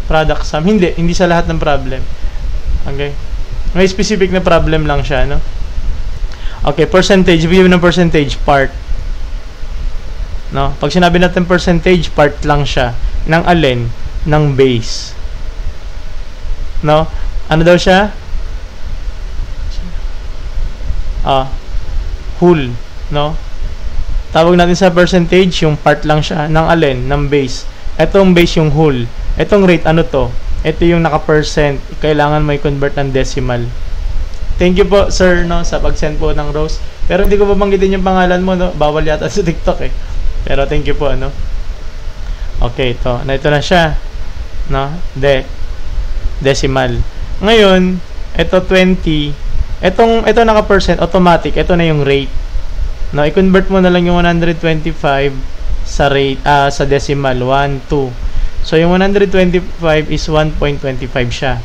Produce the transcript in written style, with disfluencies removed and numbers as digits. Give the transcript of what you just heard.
product sum. Hindi sa lahat ng problem. Okay? May specific na problem lang siya, no? Okay, percentage, view ng percentage, part. No? Pag sinabi natin percentage, part lang siya. Ng alin? Ng base. No? Ano daw siya? Whole. No? Tawag natin sa percentage, yung part lang siya. Ng alin? Ng base. Etong base yung whole. Etong rate, ano to? Ito yung naka-percent. Kailangan may convert ng decimal. Thank you po, sir, no, sa pag-send po ng Rose. Pero hindi ko babanggitin yung pangalan mo, no? Bawal yata sa TikTok, eh. Pero thank you po, ano. Okay, ito. Ito na siya. No? Decimal. Ngayon, ito 20. Ito naka-percent, automatic. Ito na yung rate. No, i-convert mo na lang yung 125 sa rate, sa decimal. 1, 2. So, yung 125 is 1.25 siya.